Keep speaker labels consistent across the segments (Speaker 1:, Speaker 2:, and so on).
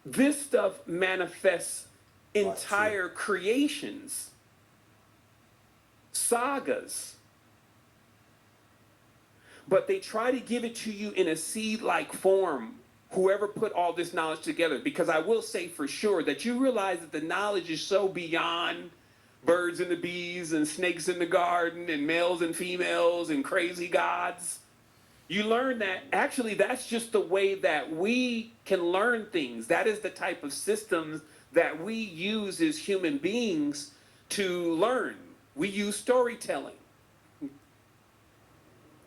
Speaker 1: This stuff manifests entire creations, sagas, but they try to give it to you in a seed-like form, whoever put all this knowledge together. Because I will say for sure that you realize that the knowledge is so beyond birds and the bees and snakes in the garden and males and females and crazy gods. You learn that actually that's just the way that we can learn things. That is the type of systems that we use as human beings to learn. We use storytelling.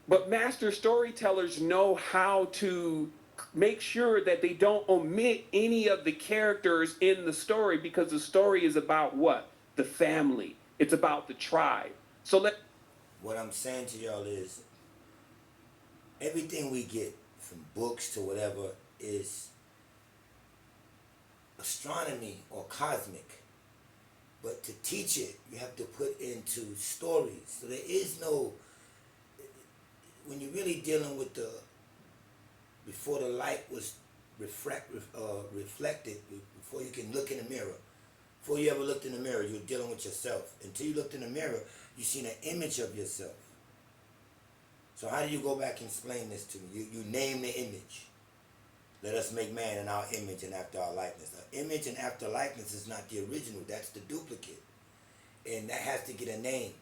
Speaker 1: But master storytellers know how to make sure that they don't omit any of the characters in the story, because the story is about what? The family. It's about the tribe.
Speaker 2: What I'm saying to y'all is everything we get from books to whatever is astronomy or cosmic. But to teach it, you have to put into stories. So there is no, when you're really dealing with the, before the light was reflected, before you can look in the mirror, before you ever looked in the mirror, you're dealing with yourself. Until you looked in the mirror, you seen an image of yourself. So how do you go back and explain this to me? You name the image. Let us make man in our image and after our likeness. Our image and after likeness is not the original, that's the duplicate. And that has to get a name.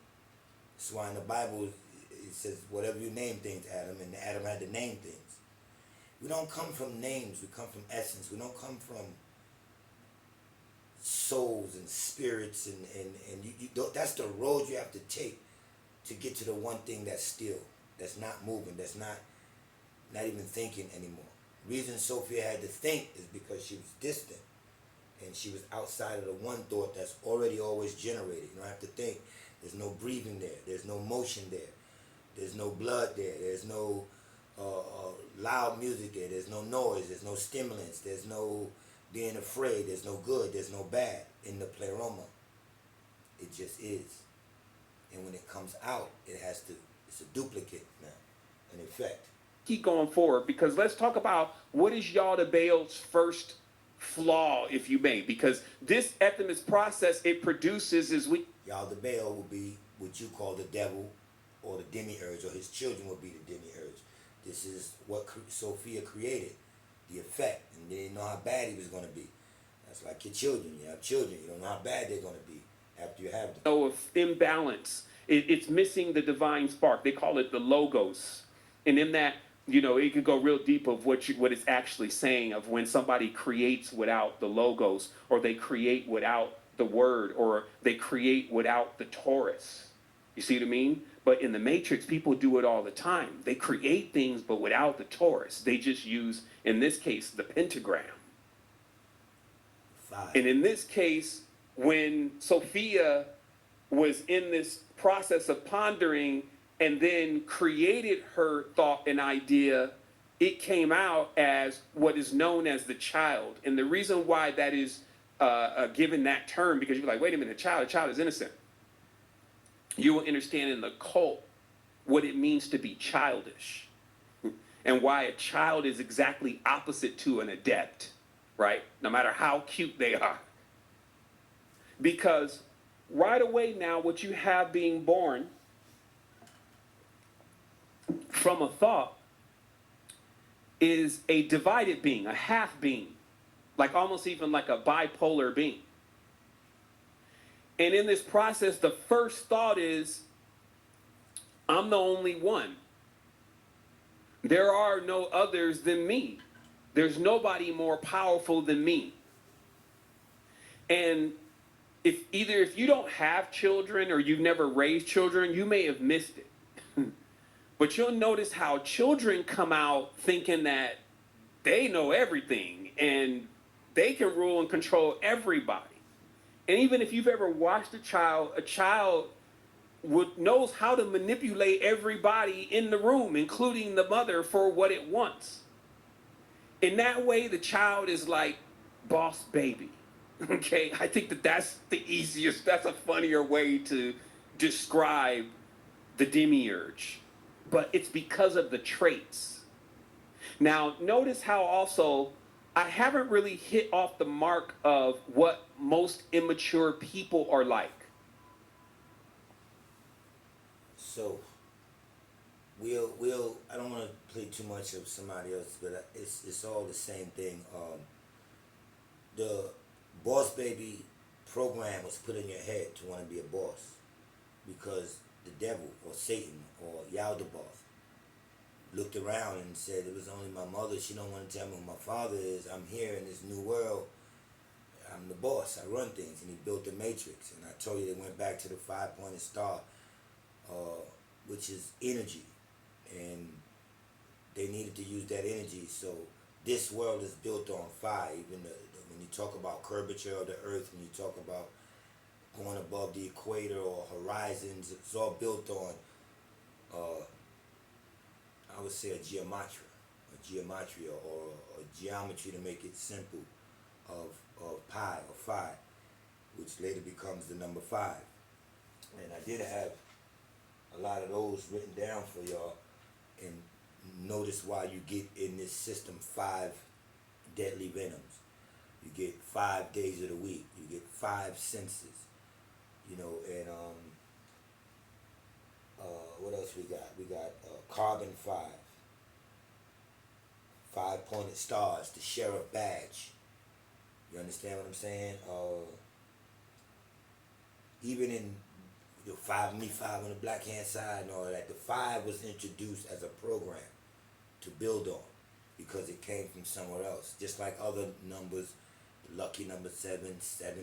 Speaker 2: That's why in the Bible it says, whatever you name things, Adam, and Adam had to name things. We don't come from names, we come from essence. We don't come from souls and spirits, and you don't, that's the road you have to take to get to the one thing that's still, that's not moving, that's not even thinking anymore. Reason Sophia had to think is because she was distant and she was outside of the one thought that's already always generated. You don't have to think. There's no breathing there. There's no motion there. There's no blood there. There's no loud music there. There's no noise. There's no stimulants. There's no being afraid. There's no good. There's no bad in the pleroma. It just is. And when it comes out, it's a duplicate now, an effect.
Speaker 1: Keep going forward, because let's talk about what is Yaldabaoth's first flaw, if you may, because this Ethymus process it produces is
Speaker 2: Yaldabaoth will be what you call the devil or the demiurge, or his children will be the demiurge. This is what Sophia created, the effect, and they didn't know how bad he was going to be. That's like your children. You have children, you don't know how bad they're going to be after you have them.
Speaker 1: of imbalance. It's missing the divine spark. They call it the logos, and in that, you know, it could go real deep of what it's actually saying of when somebody creates without the logos, or they create without the word, or they create without the torus. You see what I mean? But in the Matrix, people do it all the time. They create things, but without the torus. They just use, in this case, the pentagram. And in this case, when Sophia was in this process of pondering and then created her thought and idea, it came out as what is known as the child. And the reason why that is given that term, because you're like, wait a minute, a child is innocent. You will understand in the cult what it means to be childish and why a child is exactly opposite to an adept, right? No matter how cute they are. Because right away now, what you have being born from a thought is a divided being, a half being, like almost even like a bipolar being. And in this process, the first thought is, I'm the only one. There are no others than me. There's nobody more powerful than me. And if you don't have children or you've never raised children, you may have missed it. But you'll notice how children come out thinking that they know everything and they can rule and control everybody. And even if you've ever watched a child knows how to manipulate everybody in the room, including the mother, for what it wants. In that way, the child is like boss baby. Okay, I think that's the easiest, that's a funnier way to describe the demiurge. But it's because of the traits. Now, notice how also I haven't really hit off the mark of what most immature people are like.
Speaker 2: So I don't want to play too much of somebody else, but it's all the same thing. The boss baby program was put in your head to want to be a boss because the devil or Satan or Yaldabaoth looked around and said it was only my mother. She don't want to tell me who my father is. I'm here in this new world. I'm the boss. I run things, and he built the matrix. And I told you they went back to the 5-pointed star, uh, which is energy, and they needed to use that energy. So this world is built on fire. Even when you talk about curvature of the earth, when you talk about going above the equator or horizons, it's all built on, I would say, a geometry or a geometry to make it simple, of pi or phi, which later becomes the number 5. And I did have a lot of those written down for y'all, and notice why you get in this system 5 deadly venoms. You get 5 days of the week. You get 5 senses. And what else we got? We got carbon 5, 5-pointed stars, the sheriff badge. You understand what I'm saying? Even in the 5 me 5 on the black hand side and all of that, the 5 was introduced as a program to build on because it came from somewhere else. Just like other numbers, the lucky number 7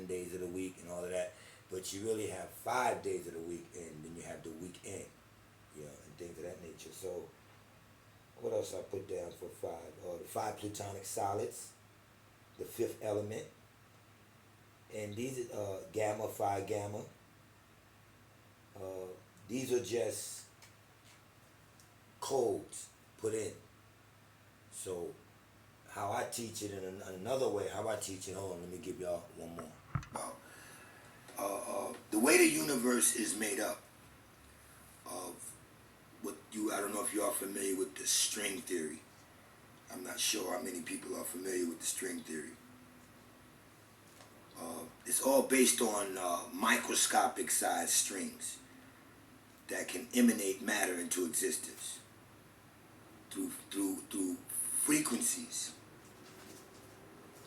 Speaker 2: days of the week and all of that. But you really have 5 days of the week, and then you have the weekend, and things of that nature. So what else I put down for 5? The 5 plutonic solids, the 5th element, and these are gamma, phi gamma. These are just codes put in. So how I teach it in another way, how I teach it, hold on, let me give y'all one more. The way the universe is made up of I don't know if you are familiar with the string theory. I'm not sure how many people are familiar with the string theory. It's all based on microscopic sized strings that can emanate matter into existence through frequencies,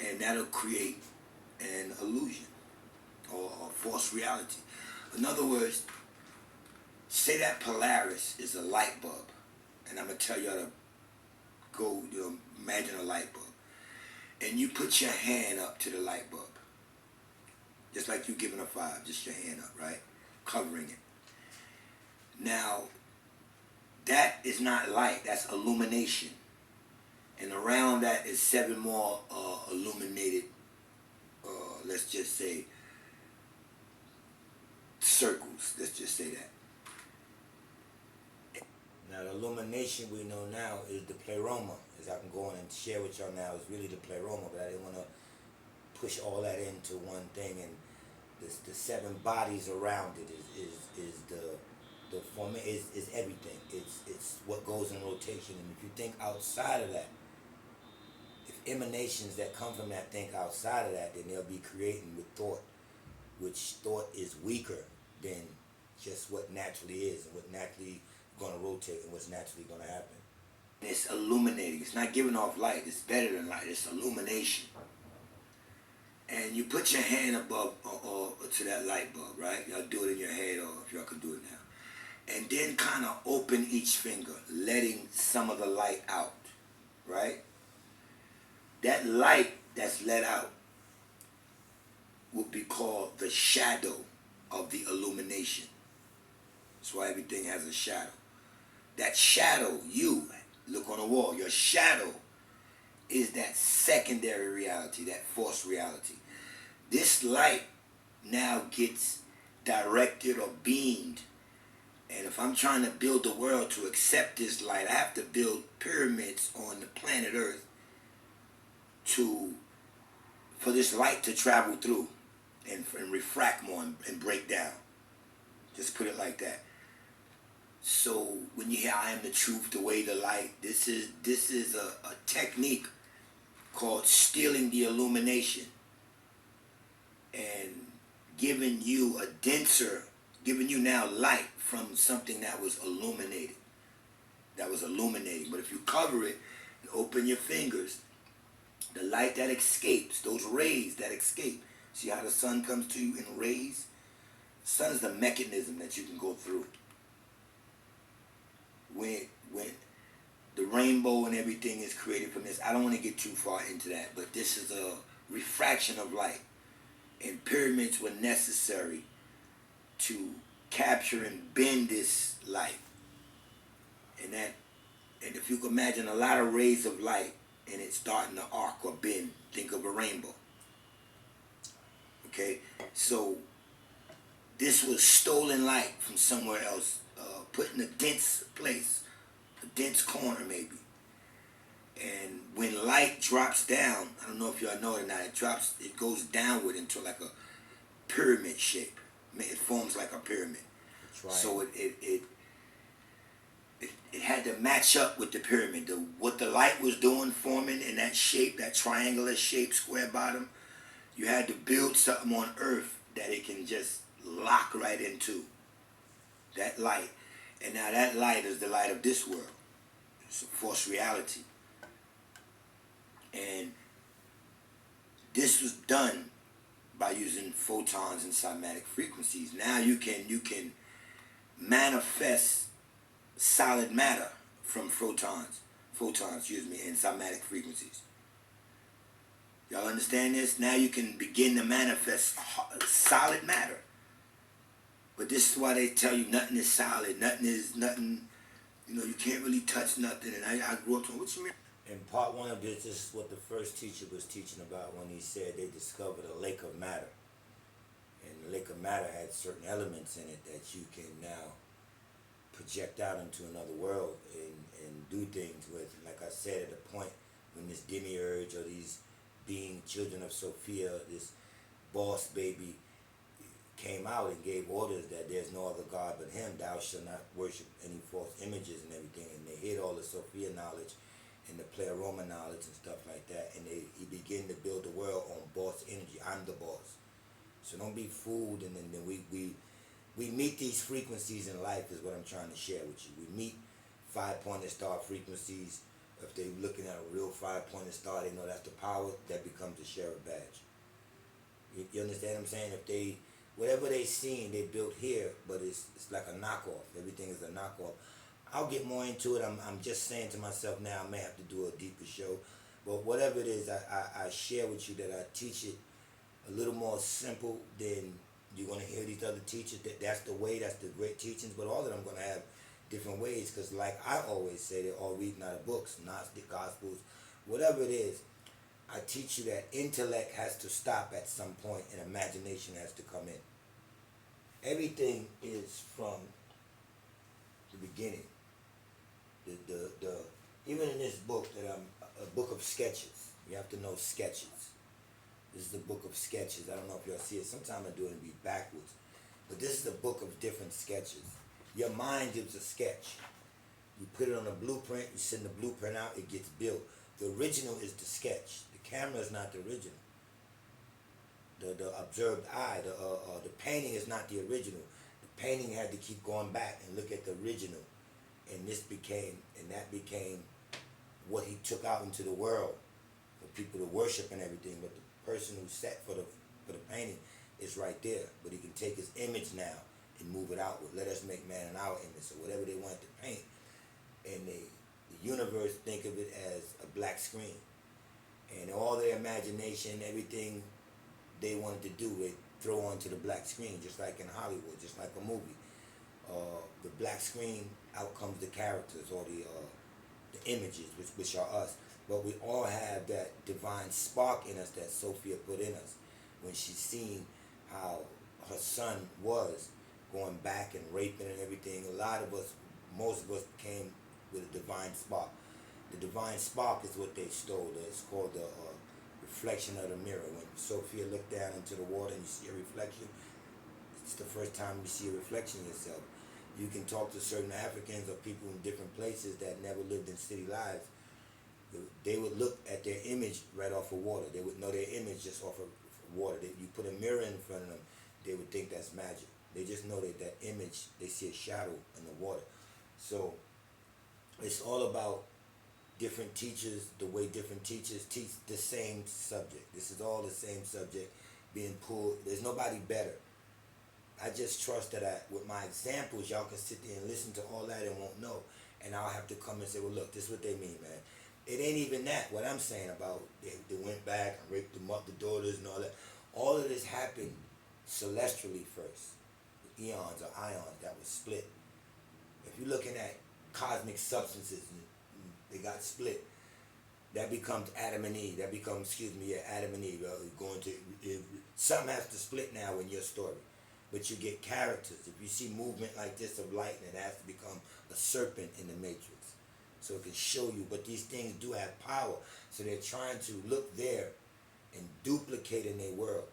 Speaker 2: and that'll create an illusion or false reality. In other words, say that Polaris is a light bulb, and I'm gonna tell you how to go, imagine a light bulb, and you put your hand up to the light bulb, just like you giving a 5, just your hand up, right, covering it. Now, that is not light, that's illumination, and around that is 7 more illuminated, let's just say, circles, let's just say that. Now the illumination we know now is the pleroma, as I can go on and share with y'all now, is really the pleroma, but I didn't want to push all that into one thing, and the 7 bodies around it is the form is everything. It's what goes in rotation, and if you think outside of that, if emanations that come from that think outside of that, then they'll be creating with thought, which thought is weaker than just what naturally is and what naturally going to rotate and what's naturally going to happen. It's illuminating. It's not giving off light. It's better than light. It's illumination. And you put your hand above or to that light bulb, right? Y'all do it in your head, or if y'all can do it now. And then kind of open each finger, letting some of the light out, right? That light that's let out would be called the shadow of the illumination. That's why everything has a shadow. That shadow, you look on the wall, your shadow is that secondary reality, that false reality. This light now gets directed or beamed. And if I'm trying to build the world to accept this light, I have to build pyramids on the planet Earth for this light to travel through and refract more and break down. Just put it like that. So when you hear I am the truth, the way, the light, this is a technique called stealing the illumination and giving you a denser, giving you now light from something that was illuminated. That was illuminating. But if you cover it and open your fingers, the light that escapes, those rays that escape. See how the sun comes to you in rays? The sun is the mechanism that you can go through. When the rainbow and everything is created from this, I don't want to get too far into that, but this is a refraction of light. And pyramids were necessary to capture and bend this light. And if you can imagine a lot of rays of light and it's starting to arc or bend, think of a rainbow. Okay, so this was stolen light from somewhere else, put in a dense place, a dense corner maybe. And when light drops down, I don't know if y'all know it or not, it goes downward into like a pyramid shape. It forms like a pyramid.
Speaker 3: Right.
Speaker 2: So it had to match up with the pyramid. What the light was doing, forming in that shape, that triangular shape, square bottom, you had to build something on earth that it can just lock right into. That light. And now that light is the light of this world. It's a false reality. And this was done by using photons and cymatic frequencies. Now you can manifest solid matter from photons, and cymatic frequencies. Y'all understand this? Now you can begin to manifest solid matter. But this is why they tell you nothing is solid, nothing, you can't really touch nothing. And I grew up to, what you mean?
Speaker 3: In part one of this is what the first teacher was teaching about when he said they discovered a lake of matter. And the lake of matter had certain elements in it that you can now project out into another world and do things with. Like I said, at the point when this demiurge or these being children of Sophia, this boss baby, came out and gave orders that there's no other God but him, thou shalt not worship any false images and everything, and they hid all the Sophia knowledge and the Pleroma knowledge and stuff like that, and he began to build the world on boss energy. I'm the boss. So don't be fooled, and then we meet these frequencies in life is what I'm trying to share with you. We meet 5-pointed star frequencies. If they're looking at a real 5-pointed star, they know that's the power, that becomes a sheriff badge. You understand what I'm saying? If they, whatever they seen, they built here, but it's like a knockoff. Everything is a knockoff. I'll get more into it. I'm just saying to myself now, I may have to do a deeper show. But whatever it is, I share with you that I teach it a little more simple than you're going to hear these other teachers. That's the way, that's the great teachings. But all of them going to have different ways, because like I always say, they're all reading out of books, Gnostic, Gospels, whatever it is. I teach you that intellect has to stop at some point and imagination has to come in. Everything is from the beginning. The even in this book that I'm a book of sketches. You have to know sketches. This is the book of sketches. I don't know if y'all see it. Sometimes I do it and be backwards, but this is the book of different sketches. Your mind gives a sketch. You put it on a blueprint. You send the blueprint out. It gets built. The original is the sketch. The camera is not the original. The observed eye, the painting is not the original. The painting had to keep going back and look at the original. And that became what he took out into the world for people to worship and everything. But the person who sat for the painting is right there. But he can take his image now and move it outward. Let us make man in our image, or whatever they want to paint. And the universe think of it as a black screen. And all their imagination, everything they wanted to do, they throw onto the black screen, just like in Hollywood, just like a movie. The black screen, out comes the characters or the images, which are us. But we all have that divine spark in us that Sophia put in us when she seen how her son was going back and raping and everything. A lot of us, most of us came with a divine spark. The divine spark is what they stole. It's called the reflection of the mirror. When Sophia looked down into the water and you see a reflection, it's the first time you see a reflection of yourself. You can talk to certain Africans or people in different places that never lived in city lives, They would look at their image right off of water. They would know their image just off of water. You put a mirror in front of them, they would think that's magic. They just know that image, they see a shadow in the water. So it's all about different teachers, the way different teachers teach the same subject. This is all the same subject being pulled. There's nobody better. I just trust that with my examples, y'all can sit there and listen to all that and won't know. And I'll have to come and say, well, look, this is what they mean, man. It ain't even that, what I'm saying about they went back and raped them up, the daughters and all that. All of this happened celestially first. Eons or ions that was split. If you're looking at cosmic substances and they got split, that becomes Adam and Eve. That becomes, Adam and Eve. Something has to split now in your story. But you get characters. If you see movement like this of lightning, it has to become a serpent in the matrix. So it can show you, but these things do have power. So they're trying to look there and duplicate in their world.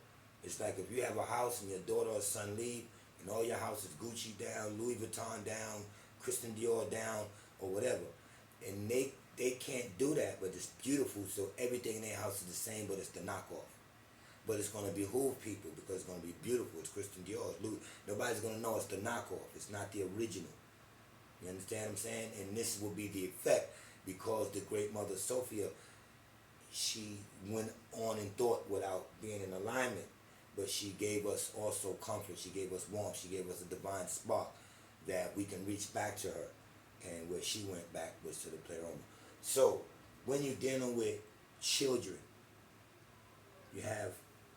Speaker 3: It's like if you have a house and your daughter or son leave, and all your house is Gucci down, Louis Vuitton down, Christian Dior down, or whatever. And they can't do that, but it's beautiful, so everything in their house is the same, but it's the knockoff. But it's going to behoove people because it's going to be beautiful. It's Christian Dior, it's Louis. Nobody's going to know it's the knockoff. It's not the original. You understand what I'm saying? And this will be the effect because the great mother Sophia, she went on and thought without being in alignment, but she gave us also comfort. She gave us warmth. She gave us a divine spark that we can reach back to her. And where she went back was to the pleroma. So when you're dealing with children, you have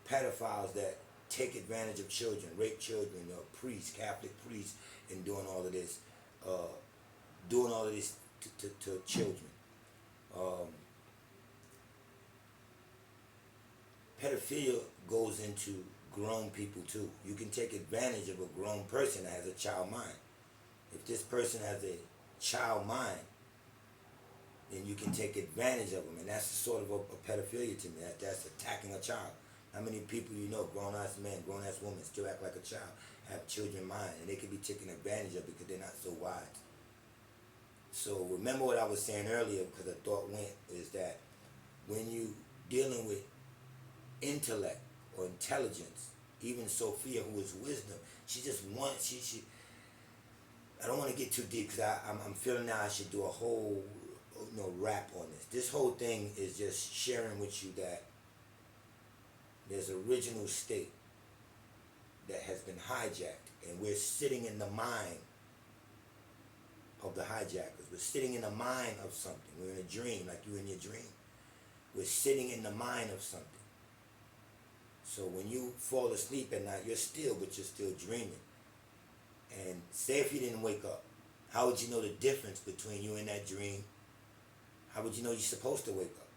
Speaker 3: pedophiles that take advantage of children, rape children, priests, Catholic priests, and doing all of this to children. Pedophilia goes into grown people too. You can take advantage of a grown person that has a child mind. If this person has a child mind, then you can take advantage of them, and that's sort of a pedophilia to me. That's attacking a child. How many people you know, grown-ass men, grown-ass women, still act like a child, have children mind, and they can be taken advantage of because they're not so wise. So remember what I was saying earlier, because the thought went, is that when you dealing with intellect or intelligence, even Sophia, who is wisdom, she just wants, she I don't want to get too deep because I'm feeling now I should do a whole rap on this. This whole thing is just sharing with you that there's original state that has been hijacked, and we're sitting in the mind of the hijackers. We're sitting in the mind of something. We're in a dream, like you in your dream. We're sitting in the mind of something. So when you fall asleep at night, you're still, but you're still dreaming. And say if you didn't wake up, how would you know the difference between you and that dream? How would you know you're supposed to wake up?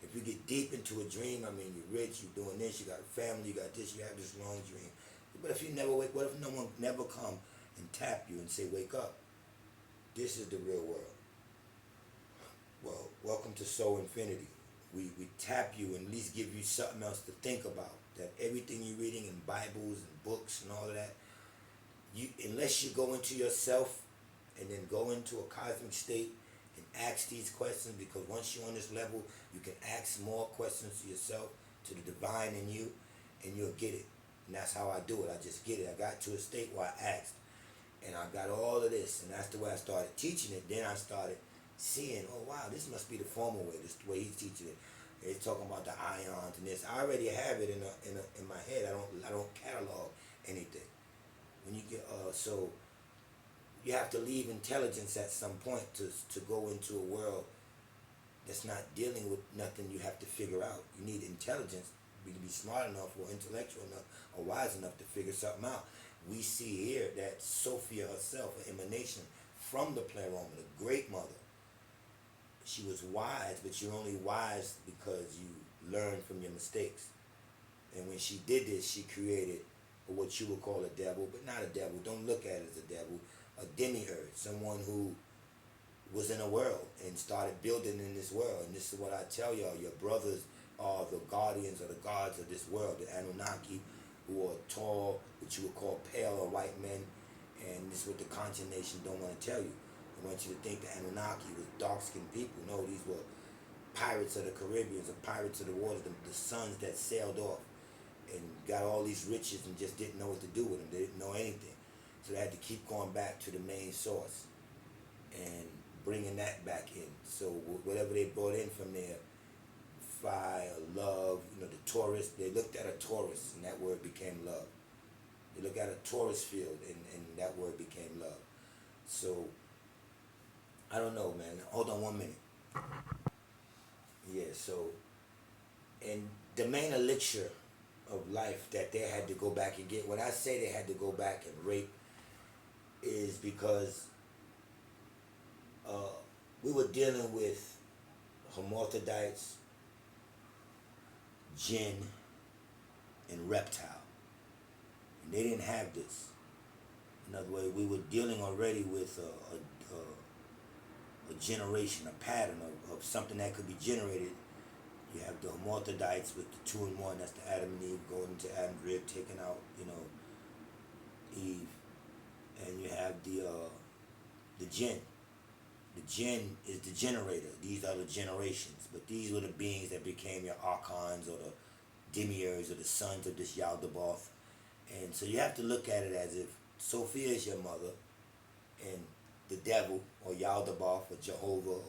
Speaker 3: If you get deep into a dream, I mean, you're rich, you're doing this, you got a family, you got this, you have this long dream. But if you never wake, what if no one never come and tap you and say, wake up? This is the real world. Well, welcome to Soul Infinity. We tap you and at least give you something else to think about. That everything you're reading in Bibles and books and all of that, unless you go into yourself and then go into a cosmic state and ask these questions, because once you're on this level, you can ask more questions to yourself, to the divine in you, and you'll get it. And that's how I do it. I just get it. I got to a state where I asked, and I got all of this, and that's the way I started teaching it. Then I started seeing, oh wow, this must be the formal way. This is the way he's teaching it. He's talking about the ions and this. I already have it in my head. I don't catalog anything. When you get so you have to leave intelligence at some point to go into a world that's not dealing with nothing you have to figure out. You need intelligence to be smart enough or intellectual enough or wise enough to figure something out. We see here that Sophia herself, an emanation from the pleroma, the great mother, she was wise, but you're only wise because you learn from your mistakes. And when she did this, she created what you would call a devil, but not a devil. Don't look at it as a devil. A demiurge, someone who was in a world and started building in this world. And this is what I tell y'all, your brothers are the guardians or the gods of this world, the Anunnaki, who are tall, what you would call pale or white men. And this is what the Concha Nation don't want to tell you. They want you to think the Anunnaki was dark-skinned people. No, these were Pirates of the Caribbean or Pirates of the Waters, the sons that sailed off and got all these riches and just didn't know what to do with them. They didn't know anything. So they had to keep going back to the main source and bringing that back in. So whatever they brought in from there, fire, love, the tourist, they looked at a tourist and that word became love. They look at a tourist field and that word became love. So, I don't know, man. Hold on 1 minute. Yeah, so, and the main elixir of life that they had to go back and get, when I say they had to go back and rape, is because we were dealing with hermaphrodites, jinn, and reptile. And they didn't have this. In other words, we were dealing already with a generation, a pattern of something that could be generated. You have the hermaphrodites with the 2 and 1, that's the Adam and Eve going into Adam's rib, taking out, Eve. And you have the jinn. The jinn is the generator. These are the generations. But these were the beings that became your archons or the demiurges or the sons of this Yaldabaoth. And so you have to look at it as if Sophia is your mother and the devil or Yaldabaoth or Jehovah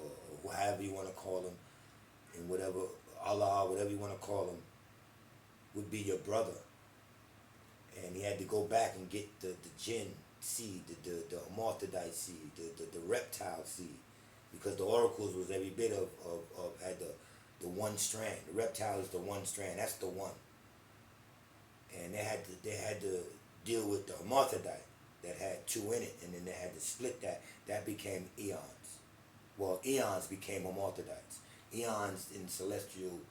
Speaker 3: or however you want to call him, and whatever, Allah, whatever you want to call him, would be your brother. And he had to go back and get the jinn seed, the hermaphrodite seed, the reptile seed, because the oracles was every bit of had the one strand. The reptile is the one strand. That's the one. And they had to deal with the hermaphrodite that had 2 in it, and then they had to split that. That became eons. Well, eons became hermaphrodites. Eons in celestial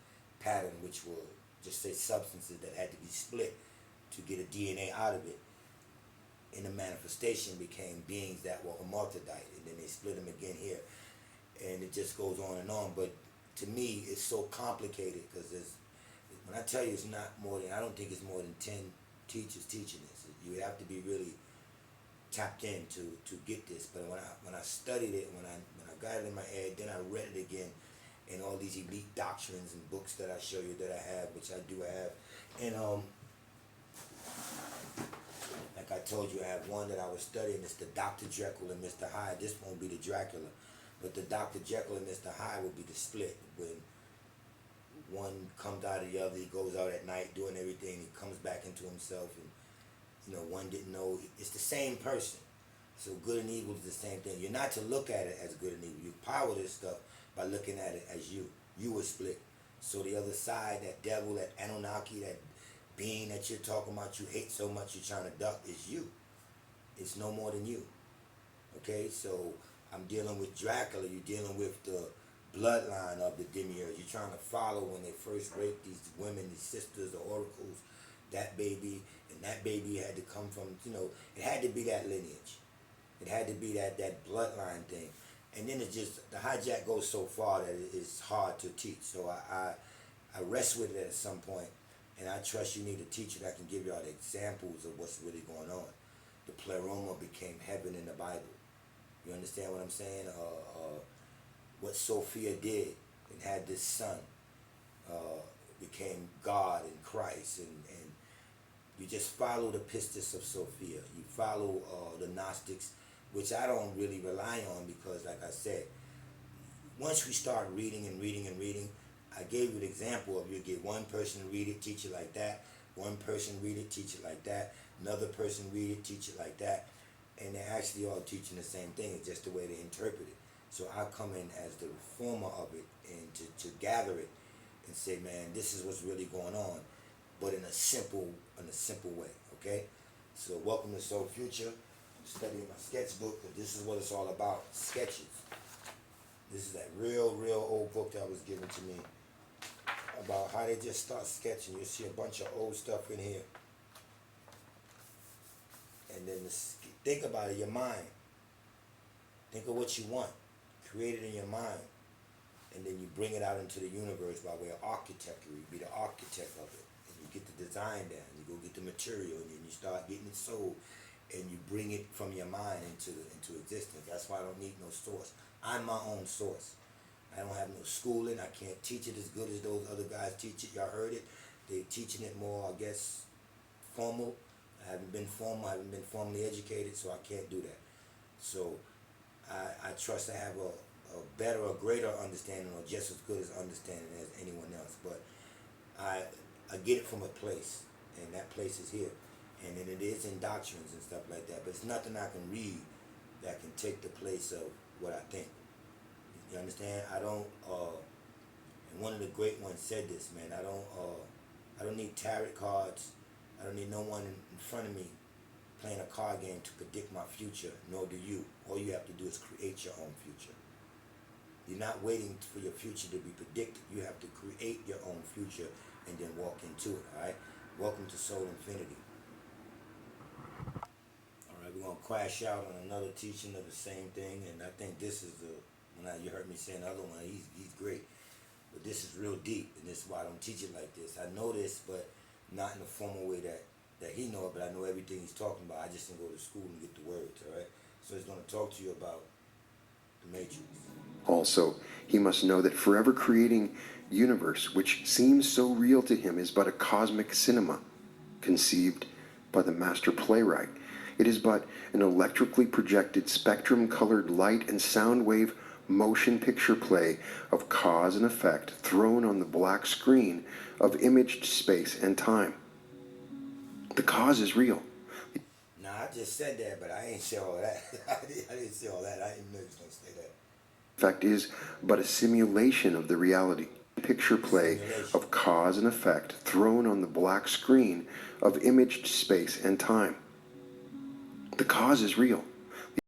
Speaker 3: pattern, which were just say substances that had to be split to get a DNA out of it. In the manifestation became beings that were hermaphrodite, and then they split them again here, and it just goes on and on. But to me, it's so complicated because when I tell you it's not more than, I don't think it's more than 10 teachers teaching this. You would have to be really tapped in to get this. But when I studied it, when I got it in my head, then I read it again in all these elite doctrines and books that I show you that I have, which I do have. And like I told you, I have one that I was studying. It's the Dr. Jekyll and Mr. Hyde. This won't be the Dracula, but the Dr. Jekyll and Mr. Hyde will be the split. When one comes out of the other, he goes out at night doing everything, he comes back into himself, and one didn't know. It's the same person. So good and evil is the same thing. You're not to look at it as good and evil. You power this stuff by looking at it as you. You were split. So the other side, that devil, that Anunnaki, that being that you're talking about, you hate so much you're trying to duck, is you. It's no more than you. Okay, so I'm dealing with Dracula. You're dealing with the bloodline of the demiurge. You're trying to follow when they first raped these women, these sisters, the oracles, that baby, and that baby had to come from, it had to be that lineage. It had to be that bloodline thing. And then it just, the hijack goes so far that it's hard to teach. So I rest with it at some point, and I trust you need a teacher that can give you all the examples of what's really going on. The pleroma became heaven in the Bible. You understand what I'm saying? What Sophia did and had this son became God and Christ, and you just follow the pistis of Sophia. You follow the Gnostics, which I don't really rely on because, like I said, once we start reading and reading and reading, I gave you an example of you get one person read it, teach it like that, one person read it, teach it like that, another person read it, teach it like that, and they're actually all teaching the same thing. It's just the way they interpret it. So I come in as the reformer of it and to gather it and say, man, this is what's really going on, but in a simple way, okay? So welcome to Soul Future. I'm studying my sketchbook, but this is what it's all about, sketches. This is that real old book that was given to me about how they just start sketching. You'll see a bunch of old stuff in here. And then think about it, your mind. Think of what you want. Create it in your mind. And then you bring it out into the universe by way of architecture. You be the architect of it. And you get the design down. You go get the material, and then you start getting it sold. And you bring it from your mind into existence. That's why I don't need no source. I'm my own source.
Speaker 2: I don't have no schooling. I can't teach it as good as those other guys teach it. Y'all heard it. They teaching it more, I guess, formal. I haven't been formal. I haven't been formally educated, so I can't do that. So I trust I have a better or greater understanding, or just as good as understanding as anyone else. But I get it from a place, and that place is here. And then it is in doctrines and stuff like that. But it's nothing I can read that can take the place of what I think. You understand? I don't. And one of the great ones said this, man. I don't need tarot cards. I don't need no one in front of me playing a card game to predict my future. Nor do you. All you have to do is create your own future. You're not waiting for your future to be predicted. You have to create your own future and then walk into it. All right. Welcome to Soul Infinity. All right, we're gonna crash out on another teaching of the same thing, and I think this is you heard me say another one. He's great, but this is real deep, and this is why I don't teach it like this. I know this, but not in the formal way that he know it. But I know everything he's talking about. I just didn't go to school and get the words. All right, so he's gonna talk to you about the Matrix.
Speaker 4: Also, he must know that forever creating universe, which seems so real to him, is but a cosmic cinema, conceived by the master playwright. It is but an electrically projected spectrum-colored light and sound wave motion picture play of cause and effect thrown on the black screen of imaged space and time. The cause is real.
Speaker 2: Now, I just said that, but I ain't say all that. I didn't say all that. I didn't know you was going to say that.
Speaker 4: Effect is but a simulation of the reality. Picture play of cause and effect thrown on the black screen of imaged space and time. The cause is real.